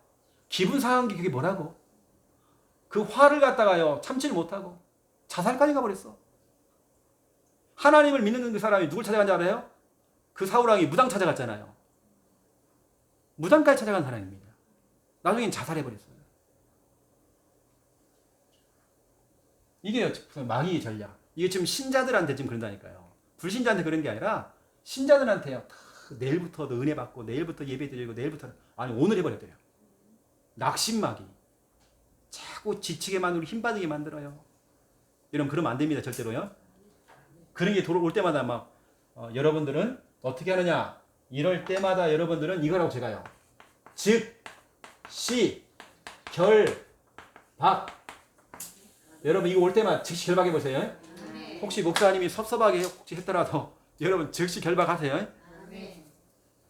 기분 상한 게 그게 뭐라고? 그 화를 갖다가요, 참지를 못하고 자살까지 가버렸어. 하나님을 믿는 그 사람이 누굴 찾아간지 알아요? 그 사울왕이 무당 찾아갔잖아요. 무당까지 찾아간 사람입니다. 나중엔 자살해버렸어요. 이게 마귀의 전략. 이게 지금 신자들한테 지금 그런다니까요. 불신자한테 그런 게 아니라 신자들한테요. 내일부터도 은혜 받고 내일부터 예배 드리고 내일부터 오늘 해버렸대요. 낙심마귀. 자꾸 지치게 만들고 힘 빠지게 만들어요. 여러분 그러면 안 됩니다. 절대로요. 그런 게 돌아올 때마다 막 여러분들은 어떻게 하느냐? 이럴 때마다 여러분들은 이거라고 제가요. 즉시 결박. 여러분 이거 올 때마다 즉시 결박해 보세요. 혹시 목사님이 섭섭하게 혹시 했더라도 여러분 즉시 결박하세요.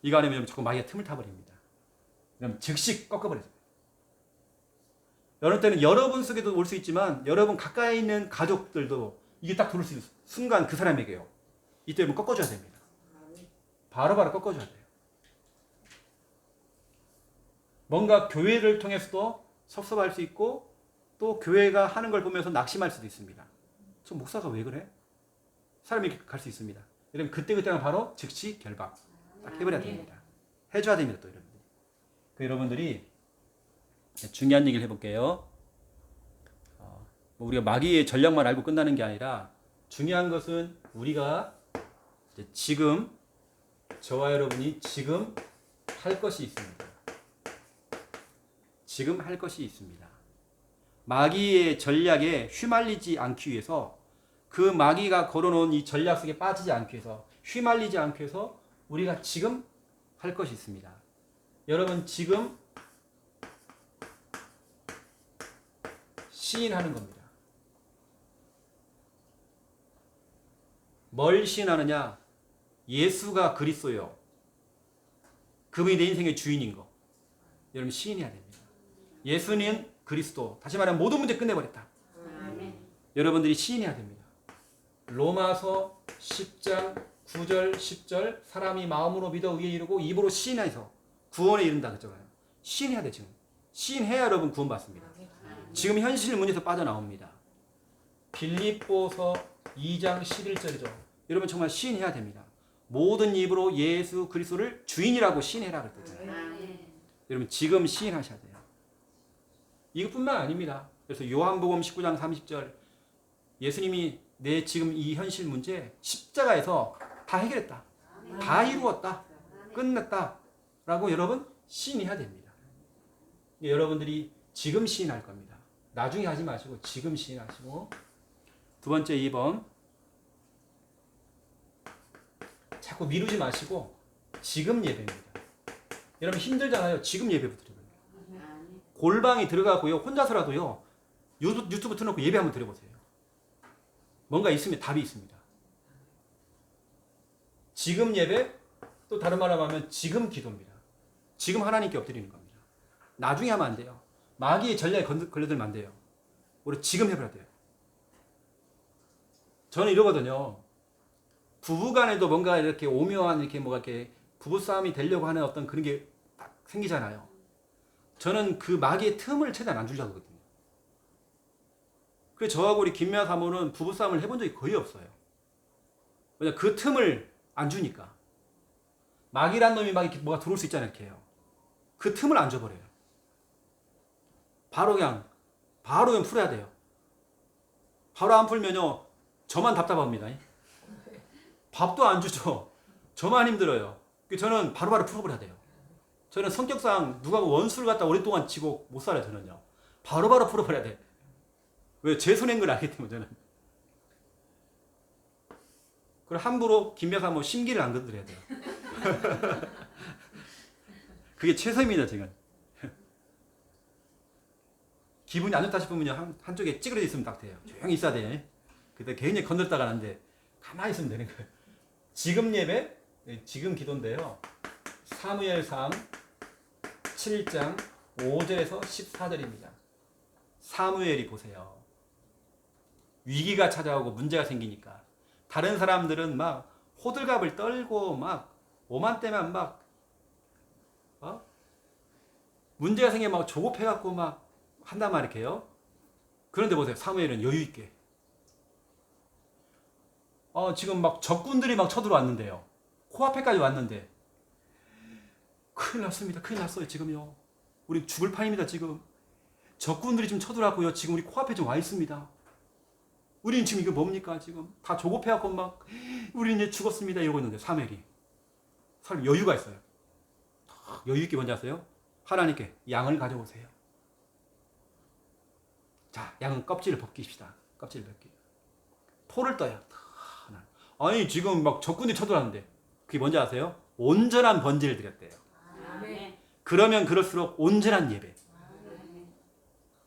이거 아니면 자꾸 마귀가 틈을 타버립니다. 그럼 즉시 꺾어버리세요. 여러 때는 여러분 속에도 올 수 있지만 여러분 가까이 있는 가족들도 이게 딱 들어올 수 있는 순간 그 사람에게요. 이때 여러분 꺾어줘야 됩니다. 바로바로 꺾어줘야 돼요. 뭔가 교회를 통해서도 섭섭할 수 있고 또 교회가 하는 걸 보면서 낙심할 수도 있습니다. 저 목사가 왜 그래? 사람이 갈 수 있습니다. 여러분 그때그때는 바로 즉시 결박 딱 해버려야 됩니다. 해줘야 됩니다. 또 여러분들이. 여러분들이 중요한 얘기를 해볼게요. 우리가 마귀의 전략만 알고 끝나는 게 아니라 중요한 것은 우리가 지금 저와 여러분이 지금 할 것이 있습니다. 지금 할 것이 있습니다. 마귀의 전략에 휘말리지 않기 위해서 그 마귀가 걸어놓은 이 전략 속에 빠지지 않기 위해서 휘말리지 않기 위해서 우리가 지금 할 것이 있습니다. 여러분 지금 시인하는 겁니다. 뭘 시인하느냐? 예수가 그리스도요. 그분이 내 인생의 주인인 거. 여러분 시인해야 됩니다. 예수는 그리스도. 다시 말하면 모든 문제 끝내버렸다. 여러분들이 시인해야 됩니다. 로마서 10장 9절 10절 사람이 마음으로 믿어 의에 이르고 입으로 시인해서 구원에 이른다 그랬잖아요. 시인해야 돼 지금. 시인해야 여러분 구원받습니다. 지금 현실 문제에서 빠져나옵니다. 빌립보서 2장 11절이죠. 여러분 정말 시인해야 됩니다. 모든 입으로 예수 그리스도를 주인이라고 시인해라 그랬잖아요. 여러분 지금 시인하셔야 돼요. 이것뿐만 아닙니다. 그래서 요한복음 19장 30절 예수님이 내 지금 이 현실 문제 십자가에서 다 해결했다. 다 이루었다. 끝냈다. 라고 여러분 시인해야 됩니다. 여러분들이 지금 시인할 겁니다. 나중에 하지 마시고 지금 시인하시고 두 번째 2번 자꾸 미루지 마시고 지금 예배입니다. 여러분 힘들잖아요. 지금 예배부터 드려요. 골방에 들어가고요. 혼자서라도요. 유튜브 틀어놓고 예배 한번 드려보세요. 뭔가 있으면 답이 있습니다. 지금 예배 또 다른 말로 하면 지금 기도입니다. 지금 하나님께 엎드리는 겁니다. 나중에 하면 안 돼요. 마귀의 전략에 걸려들면 안 돼요. 우리 지금 해버려야 돼요. 저는 이러거든요. 부부간에도 뭔가 이렇게 오묘한 이렇게 뭐가 이렇게 부부싸움이 되려고 하는 어떤 그런 게 딱 생기잖아요. 저는 그 마귀의 틈을 최대한 안 주려고 하거든요. 그래서 저하고 우리 김미아 사모는 부부싸움을 해본 적이 거의 없어요. 왜냐 그 틈을 안 주니까. 마귀란 놈이 막 이렇게 뭐가 들어올 수 있잖아요. 이렇게요. 그 틈을 안 줘버려요. 바로 그냥 풀어야 돼요. 바로 안 풀면요. 저만 답답합니다. 밥도 안 주죠. 저만 힘들어요. 저는 바로바로 풀어버려야 돼요. 저는 성격상 누가 원수를 갖다 오랫동안 지고 못 살아요. 저는요. 바로바로 풀어버려야 돼. 왜? 제 손해인 걸 알기 때문에 저는. 그리고 함부로 김여사 뭐 심기를 안 건드려야 돼요. 그게 최선입니다. 지금. 기분이 안 좋다 싶으면 한쪽에 찌그러져 있으면 딱 돼요. 조용히 있어야 돼. 그때 괜히 건드렸다가 안 돼. 가만히 있으면 되는 거예요. 지금 예배, 지금 기도인데요. 사무엘상 7장 5절에서 14절입니다. 사무엘이 보세요. 위기가 찾아오고 문제가 생기니까 다른 사람들은 막 호들갑을 떨고 막 오만 때만 막 문제가 생기면 막 조급해갖고 막 한단 말이에요. 그런데 보세요. 사무엘은 여유 있게 지금 막 적군들이 막 쳐들어왔는데요. 코앞에까지 왔는데 큰일 났습니다. 큰일 났어요. 지금요. 우리 죽을 판입니다. 지금 적군들이 좀 쳐들어왔고요. 지금 우리 코앞에 좀 와 있습니다. 우리는 지금 이거 뭡니까? 지금 다 조급해갖고 막 우리는 이제 죽었습니다. 이러고 있는데 사무엘이 사람 여유가 있어요. 여유 있게 뭔지 아세요? 하나님께 양을 가져오세요. 자, 양은 껍질을 벗깁시다. 껍질을 벗기. 포를 떠요. 아니 지금 막 적군이 쳐들어왔는데 그게 뭔지 아세요? 온전한 번제를 드렸대요. 그러면 그럴수록 온전한 예배.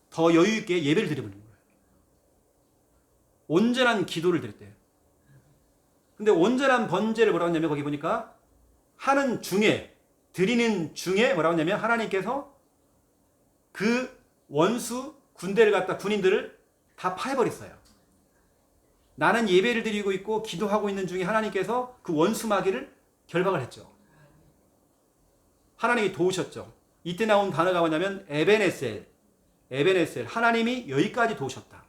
더 여유 있게 예배를 드려보는 거예요. 온전한 기도를 드렸대요. 근데 온전한 번제를 뭐라고 하냐면 거기 보니까 하는 중에 드리는 중에 뭐라고 하냐면 하나님께서 그 원수 군대를 갖다 군인들을 다 파해버렸어요. 나는 예배를 드리고 있고 기도하고 있는 중에 하나님께서 그 원수 마귀를 결박을 했죠. 하나님이 도우셨죠. 이때 나온 단어가 뭐냐면 에베네셀. 하나님이 여기까지 도우셨다.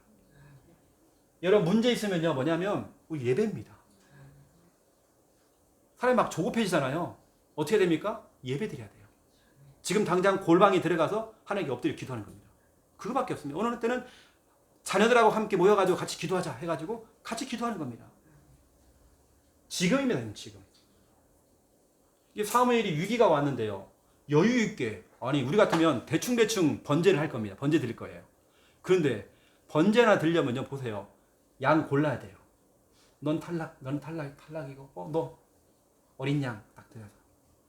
여러분 문제 있으면요 뭐냐면 우리 예배입니다. 사람이 막 조급해지잖아요. 어떻게 됩니까? 예배 드려야 돼요. 지금 당장 골방에 들어가서 하나님께 엎드려 기도하는 겁니다. 그거밖에 없습니다. 어느 때는 자녀들하고 함께 모여가지고 같이 기도하자 해가지고 같이 기도하는 겁니다. 지금입니다. 지금. 이게 사무엘이 위기가 왔는데요. 여유 있게 아니 우리 같으면 대충 번제를 할 겁니다. 번제 드릴 거예요. 그런데 번제나 드리려면요 보세요. 양 골라야 돼요. 넌 탈락이고 너 어린 양 딱 들여서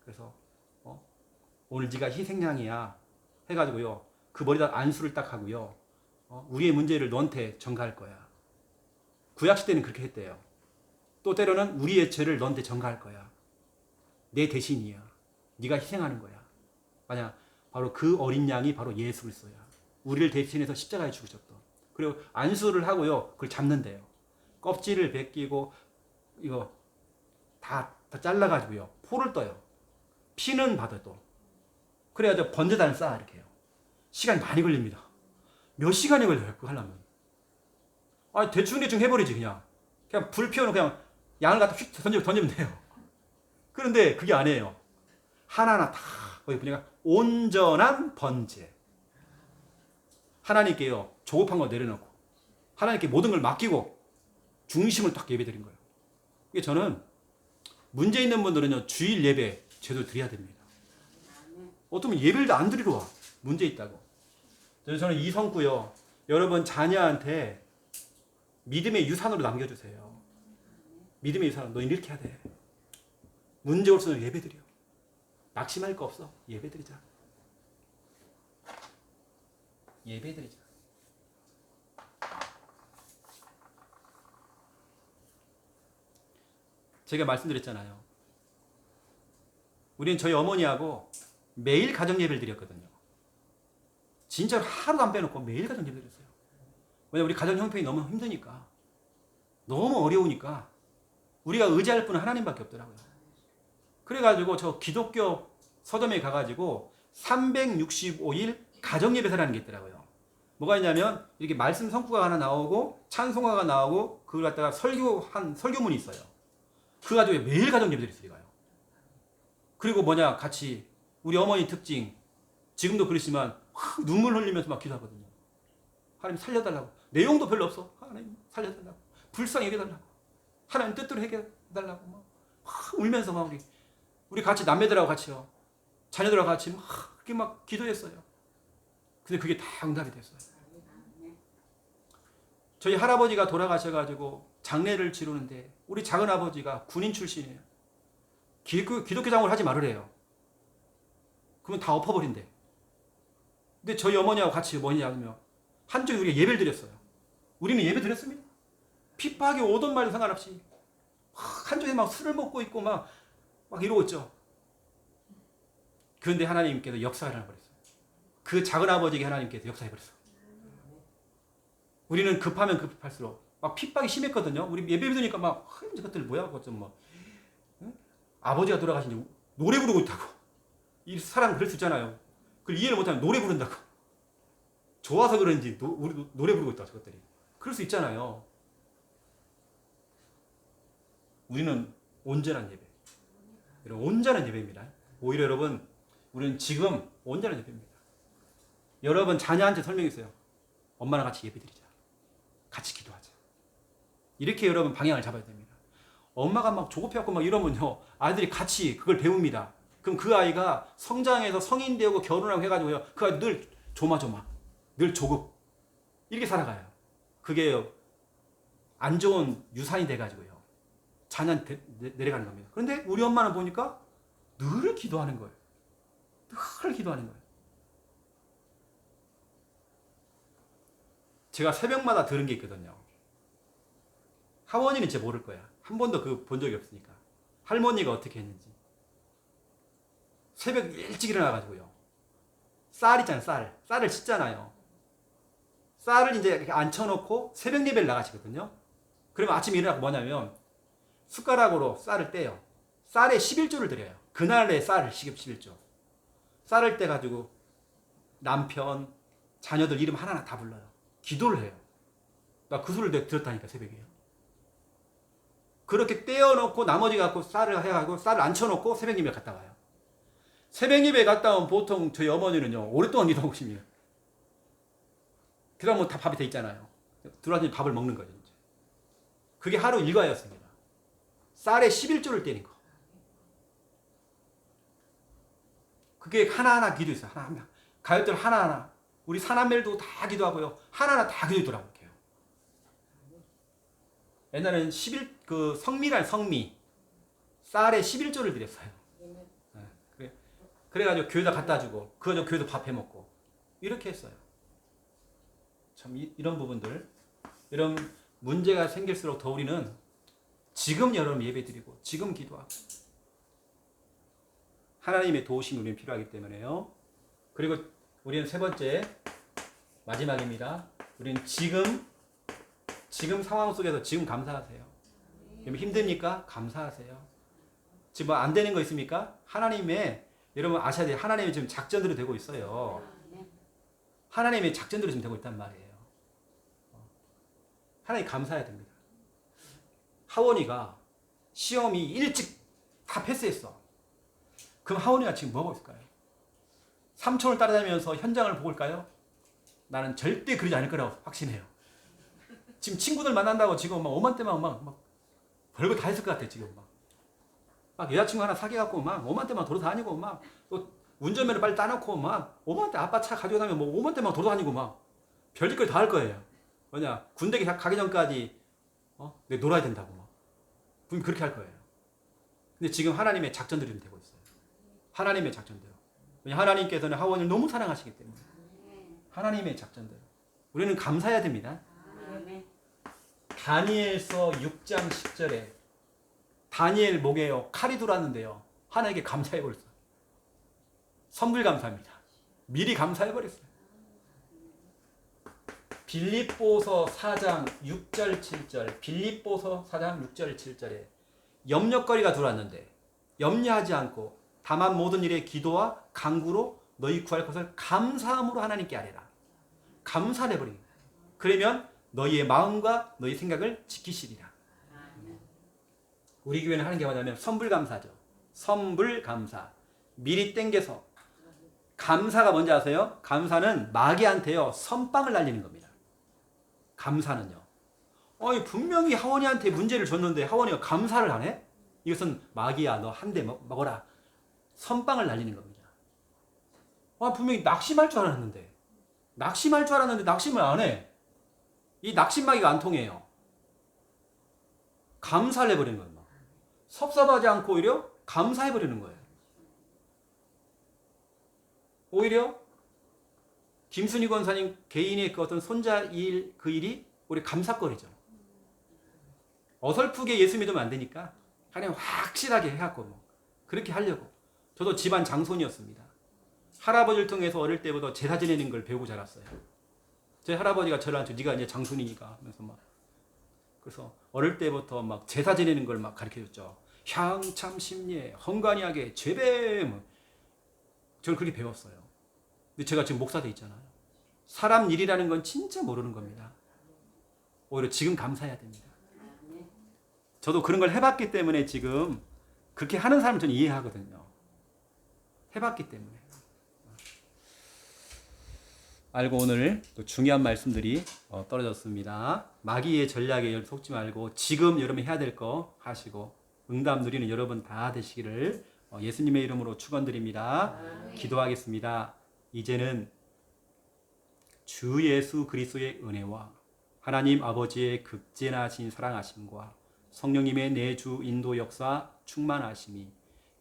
그래서 오늘 네가 희생양이야 해가지고요 그 머리다 안수를 딱 하고요 우리의 문제를 너한테 전가할 거야. 구약시대는 그렇게 했대요. 또 때로는 우리의 죄를 너한테 전가할 거야. 내 대신이야. 네가 희생하는 거야. 만약 바로 그 어린 양이 바로 예수 그리스도야. 우리를 대신해서 십자가에 죽으셨던. 그리고 안수를 하고요 그걸 잡는데요. 껍질을 벗기고 이거 다 잘라가지고요 포를 떠요. 피는 받아도 그래야죠 번제단을 쌓아 이렇게 해요. 시간이 많이 걸립니다. 몇 시간이 걸려요 그거 하려면. 아니 대충 해버리지 그냥 불 피워놓고 그냥 양을 갖다 휙 던지면 돼요. 그런데 그게 아니에요. 하나하나 다 거기 보니까 온전한 번제. 하나님께요 조급한 거 내려놓고 하나님께 모든 걸 맡기고 중심을 딱 예배드린 거예요. 이게 저는 문제 있는 분들은요 주일 예배 제대로 드려야 됩니다. 어쩌면 예배를 안 드리러 와. 문제 있다고. 저는 이성구요. 여러분 자녀한테 믿음의 유산으로 남겨주세요. 믿음의 유산으로 너 이렇게 해야 돼. 문제 올수록 예배 드려. 낙심할 거 없어. 예배 드리자. 예배 드리자. 제가 말씀드렸잖아요. 우리는 저희 어머니하고 매일 가정 예배를 드렸거든요. 진짜로 하루도 안 빼놓고 매일 가정 예배를 드렸어요. 왜냐면 우리 가정 형편이 너무 힘드니까. 너무 어려우니까 우리가 의지할 분은 하나님밖에 없더라고요. 그래가지고 저 기독교 서점에 가가지고 365일 가정 예배사라는 게 있더라고요. 뭐가 있냐면 이렇게 말씀 성구가 하나 나오고 찬송가가 나오고 그걸 갖다가 설교문이 있어요. 그거 가지고 매일 가정 예배들이 있어요. 그리고 뭐냐 같이 우리 어머니 특징 지금도 그러시지만 눈물 흘리면서 막 기도하거든요. 하나님 살려달라고. 내용도 별로 없어. 하나님 살려달라고. 불쌍히 여겨달라고. 하나님 뜻대로 해달라고. 막 울면서 막 우리 같이 남매들하고 같이요. 자녀들하고 같이 막 그렇게 막 기도했어요. 근데 그게 다 응답이 됐어요. 저희 할아버지가 돌아가셔가지고 장례를 치르는데 우리 작은아버지가 군인 출신이에요. 기독교장을 하지 말으래요. 그러면 다 엎어버린대. 근데 저희 어머니하고 같이 뭐냐면 한쪽에 우리가 예배를 드렸어요. 우리는 예배 드렸습니다. 핍박이 오던 말도 상관없이 한쪽에 막 술을 먹고 있고 막 이러고 있죠. 그런데 하나님께서 역사를 일어나버렸어요. 그 작은아버지에게 하나님께서 역사해버렸어요. 우리는 급하면 급할수록 막 핍박이 심했거든요. 우리 예배 믿으니까 막 이것들 뭐야 그것 좀 뭐 아버지가 돌아가신 지 노래 부르고 있다고. 이 사람 그럴 수 있잖아요. 그걸 이해를 못하면 노래 부른다고. 좋아서 그런지 우리도 노래 부르고 있다 저것들이. 그럴 수 있잖아요. 우리는 온전한 예배. 여러분 온전한 예배입니다. 오히려 여러분 우리는 지금 온전한 예배입니다. 여러분 자녀한테 설명했어요. 엄마랑 같이 예배드리자. 같이 기도하자. 이렇게 여러분 방향을 잡아야 됩니다. 엄마가 막 조급해갖고 막 이러면요 아이들이 같이 그걸 배웁니다. 그럼 그 아이가 성장해서 성인 되고 결혼하고 해가지고요 그 아이 늘 조마조마 늘 조급 이렇게 살아가요. 그게 안 좋은 유산이 돼가지고요 자녀한테 내려가는 겁니다. 그런데 우리 엄마는 보니까 늘 기도하는 거예요. 늘 기도하는 거예요. 제가 새벽마다 들은 게 있거든요. 할머니는 진짜 모를 거야. 한 번도 그 본 적이 없으니까. 할머니가 어떻게 했는지. 새벽 일찍 일어나가지고요. 쌀 있잖아요, 쌀. 쌀을 씻잖아요. 쌀을 이제 이렇게 앉혀놓고 새벽 예배를 나가시거든요. 그러면 아침에 일어나고 뭐냐면 숟가락으로 쌀을 떼요. 쌀에 11조를 드려요. 그날의 쌀을 11조. 쌀을 떼가지고 남편, 자녀들 이름 하나하나 다 불러요. 기도를 해요. 나 그 소리를 들었다니까 새벽에요. 그렇게 떼어놓고 나머지 갖고 쌀을 해가지고 쌀을 앉혀놓고 새벽 예배 갔다 와요. 새벽 예배 갔다 오면 보통 저희 어머니는요 오랫동안 기도하고 오십니다. 그다음 뭐 다 밥이 돼 있잖아요. 들어와서 밥을 먹는 거죠. 이제. 그게 하루 일과였습니다. 쌀에 11조를 떼는 거. 그게 하나하나 기도했어요. 하나하나. 가요들 하나하나. 우리 사남매들도 다 기도하고요. 하나하나 다 기도하더라고요. 옛날에는 성미란 성미. 쌀에 11조를 드렸어요. 네. 그래가지고 교회다 갖다 주고, 그거 교회도 밥 해 먹고. 이렇게 했어요. 참, 이런 부분들. 이런 문제가 생길수록 더 우리는 지금 여러분 예배 드리고, 지금 기도하고. 하나님의 도우심이 우리는 필요하기 때문에요. 그리고 우리는 세 번째, 마지막입니다. 우리는 지금 상황 속에서 지금 감사하세요. 힘듭니까? 감사하세요. 지금 뭐 안 되는 거 있습니까? 여러분 아셔야 돼요. 하나님의 지금 작전대로 되고 있어요. 하나님의 작전대로 지금 되고 있단 말이에요. 하나님 감사해야 됩니다. 하원이가 시험이 일찍 다 패스했어. 그럼 하원이가 지금 뭐 하고 있을까요? 삼촌을 따라다니면서 현장을 보고 올까요? 나는 절대 그러지 않을 거라고 확신해요. 지금 친구들 만난다고 지금 막 오만때만 막 별거 다 했을 것 같아 지금 막 여자친구 하나 사귀어갖고 막 오만때만 돌아다니고 막 또 운전면허 빨리 따놓고 막 오만때 아빠 차 가지고 다니면 뭐 오만때만 돌아다니고 막 별짓걸 다 할 거예요. 뭐냐 군대 가기 전까지 내 놀아야 된다고 막 분명 그렇게 할 거예요. 근데 지금 하나님의 작전들이 되고 있어요. 하나님의 작전대로. 하나님께서는 하원을 너무 사랑하시기 때문에 하나님의 작전대로 우리는 감사해야 됩니다. 다니엘서 6장 10절에 다니엘 목에요 칼이 들어왔는데요 하나님께 감사해버렸어요. 선불 감사합니다. 미리 감사해버렸어요. 빌립보서 4장 6절 7절 빌립보서 4장 6절 7절에 염려거리가 들어왔는데 염려하지 않고 다만 모든 일에 기도와 간구로 너희 구할 것을 감사함으로 하나님께 아뢰라. 감사를 해버립니다. 그러면 너희의 마음과 너희 생각을 지키시리라. 우리 교회는 하는 게 뭐냐면 선불감사죠. 선불감사. 미리 땡겨서. 감사가 뭔지 아세요? 감사는 마귀한테요 선빵을 날리는 겁니다. 감사는요. 분명히 하원이한테 문제를 줬는데 하원이가 감사를 안 해? 이것은 마귀야 너 한 대 먹어라. 선빵을 날리는 겁니다. 분명히 낙심할 줄 알았는데 낙심을 안 해. 이 낙심마귀가 안 통해요. 감사를 해버리는 거예요. 섭섭하지 않고 오히려 감사해버리는 거예요. 오히려 김순희 권사님 개인의 그 어떤 손자 그 일이 우리 감사거리죠. 어설프게 예수 믿으면 안 되니까 하나님 확실하게 해갖고 그렇게 하려고. 저도 집안 장손이었습니다. 할아버지를 통해서 어릴 때부터 제사 지내는 걸 배우고 자랐어요. 제 할아버지가 저한테 네가 이제 장손이니까 하면서 그래서 어릴 때부터 막 제사 지내는 걸 막 가르쳐줬죠. 향참 심리에 헝가니하게 죄배 저는 그렇게 배웠어요. 근데 제가 지금 목사 돼 있잖아요. 사람 일이라는 건 진짜 모르는 겁니다. 오히려 지금 감사해야 됩니다. 저도 그런 걸 해봤기 때문에 지금 그렇게 하는 사람을 저는 이해하거든요. 해봤기 때문에. 알고 오늘 또 중요한 말씀들이 떨어졌습니다. 마귀의 전략에 속지 말고 지금 여러분 해야 될 거 하시고 응답 누리는 여러분 다 되시기를 예수님의 이름으로 축원드립니다. 기도하겠습니다. 이제는 주 예수 그리스도의 은혜와 하나님 아버지의 극진하신 사랑하심과 성령님의 내주 인도 역사 충만하심이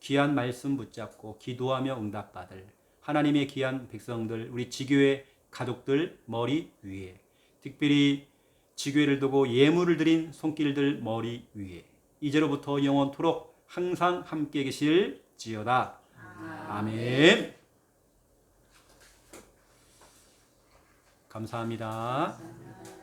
귀한 말씀 붙잡고 기도하며 응답받을 하나님의 귀한 백성들 우리 지교회 가족들 머리 위에 특별히 지교회를 두고 예물을 드린 손길들 머리 위에 이제로부터 영원토록 항상 함께 계실지어다. 아멘. 감사합니다. 감사합니다.